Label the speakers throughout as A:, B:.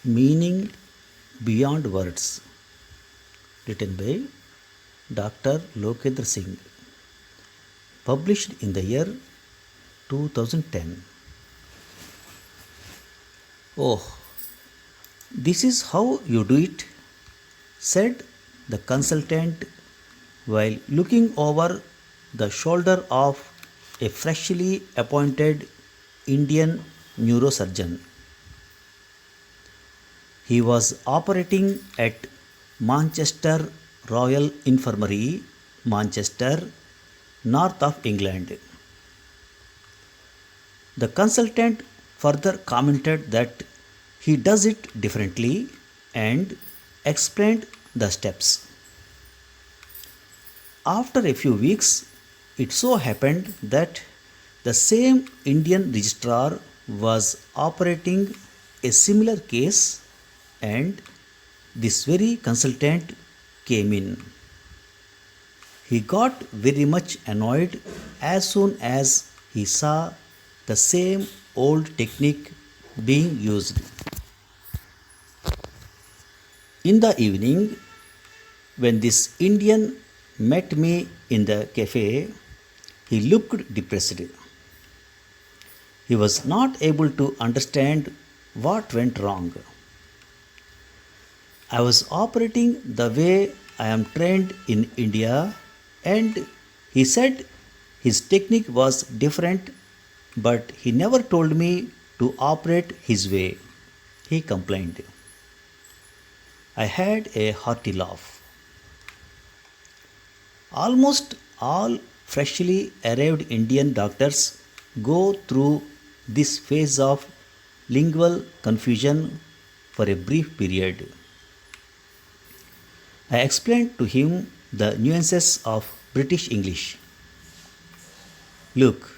A: Meaning Beyond Words, written by Dr. Lokendra Singh, published in the year 2010. Oh, this is how you do it, said the consultant while looking over the shoulder of a freshly appointed Indian neurosurgeon. He was operating at Manchester Royal Infirmary, Manchester, north of England. The consultant further commented that he does it differently and explained the steps. After a few weeks, it so happened that the same Indian registrar was operating a similar case, and this very consultant came in. He got very much annoyed as soon as he saw the same old technique being used. In the evening, when this Indian met me in the cafe, he looked depressed. He was not able to understand what went wrong. I was operating the way I am trained in India, and he said his technique was different, but he never told me to operate his way. He complained. I had a hearty laugh. Almost all freshly arrived Indian doctors go through this phase of lingual confusion for a brief period. I explained to him the nuances of British English. Look,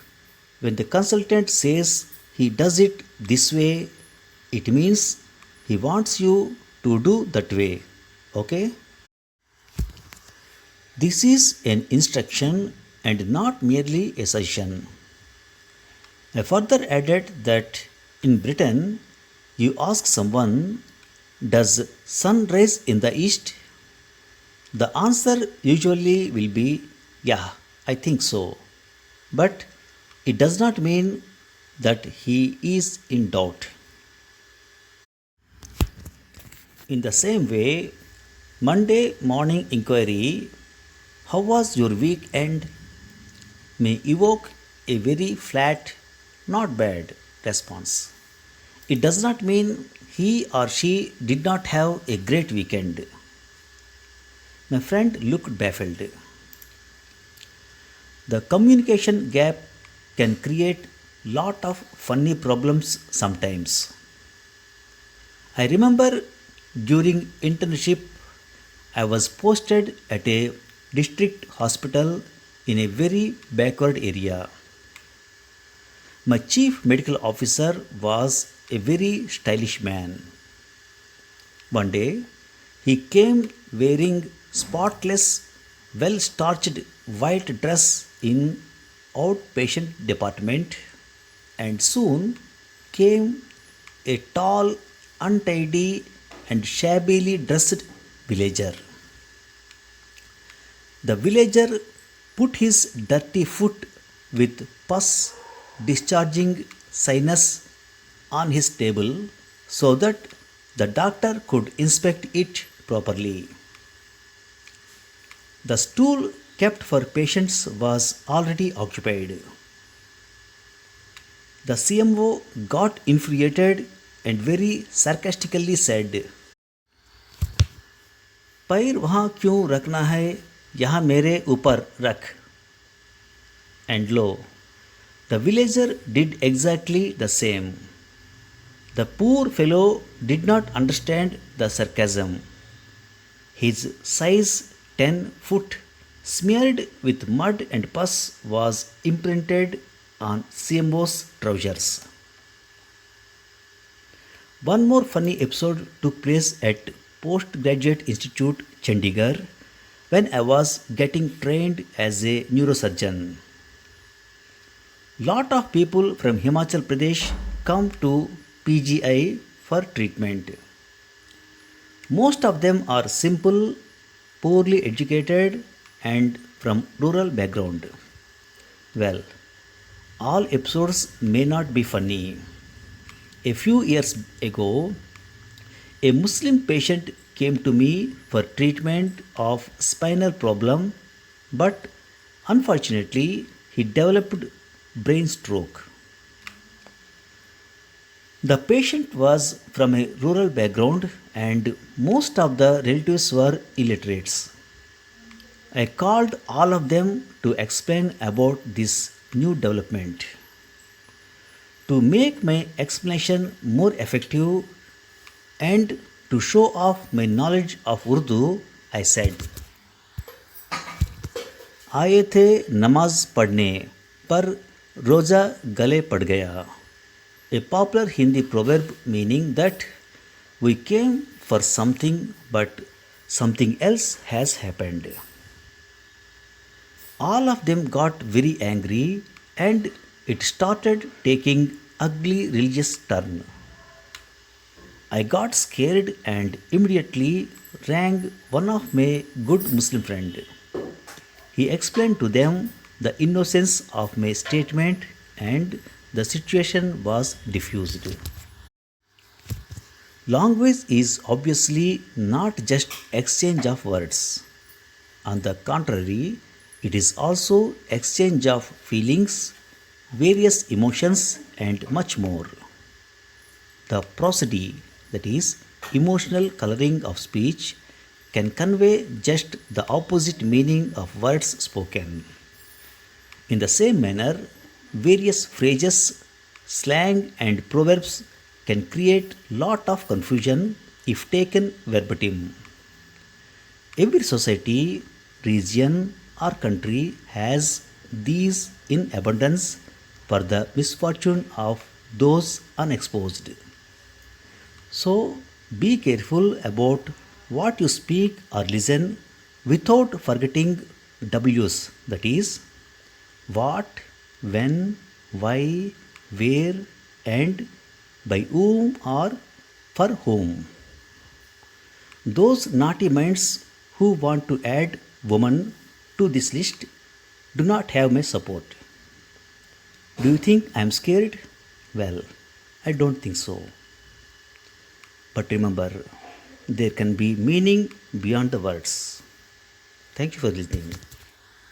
A: when the consultant says he does it this way, it means he wants you to do that way. Okay? This is an instruction and not merely a suggestion. I further added that in Britain, you ask someone, does sun rise in the east? The answer usually will be, yeah, I think so. But it does not mean that he is in doubt. In the same way, Monday morning inquiry, how was your weekend, may evoke a very flat, not bad response. It does not mean he or she did not have a great weekend. My friend looked baffled. The communication gap can create lot of funny problems sometimes. I remember during internship I was posted at a district hospital in a very backward area. My chief medical officer was a very stylish man. One day he came wearing spotless, well starched white dress in outpatient department, and soon came a tall, untidy and shabbily dressed villager. The villager put his dirty foot with pus discharging sinus on his table so that the doctor could inspect it properly. The stool kept for patients was already occupied. The CMO got infuriated and very sarcastically said, पैर वहाँ क्यों रखना है, यहाँ मेरे ऊपर रख. And lo, the villager did exactly the same. The poor fellow did not understand the sarcasm. His size 10 foot, smeared with mud and pus, was imprinted on CMO's trousers. One more funny episode took place at Postgraduate Institute, Chandigarh, when I was getting trained as a neurosurgeon. Lot of people from Himachal Pradesh come to PGI for treatment. Most of them are simple, poorly educated, and from rural background. Well, all episodes may not be funny. A few years ago, a Muslim patient came to me for treatment of spinal problem, but unfortunately he developed brain stroke. The patient was from a rural background and most of the relatives were illiterates. I called all of them to explain about this new development. To make my explanation more effective and to show off my knowledge of Urdu, I said, आए थे नमाज पढ़ने पर रोज़ा गले पड़ गया. A popular Hindi proverb meaning that we came for something but something else has happened. All of them got very angry and it started taking ugly religious turn. I got scared and immediately rang one of my good Muslim friend. He explained to them the innocence of my statement and the situation was diffused. Language is obviously not just exchange of words. On the contrary, it is also exchange of feelings, various emotions and much more. The prosody, that is, emotional coloring of speech, can convey just the opposite meaning of words spoken. In the same manner, various phrases, slang, and proverbs can create lot of confusion if taken verbatim. Every society, region, or country has these in abundance for the misfortune of those unexposed. So, be careful about what you speak or listen without forgetting W's, that is, what, when, why, where, and by whom or for whom. Those naughty minds who want to add woman to this list do not have my support. Do you think I am scared? Well, I don't think so. But remember, there can be meaning beyond the words. Thank you for listening.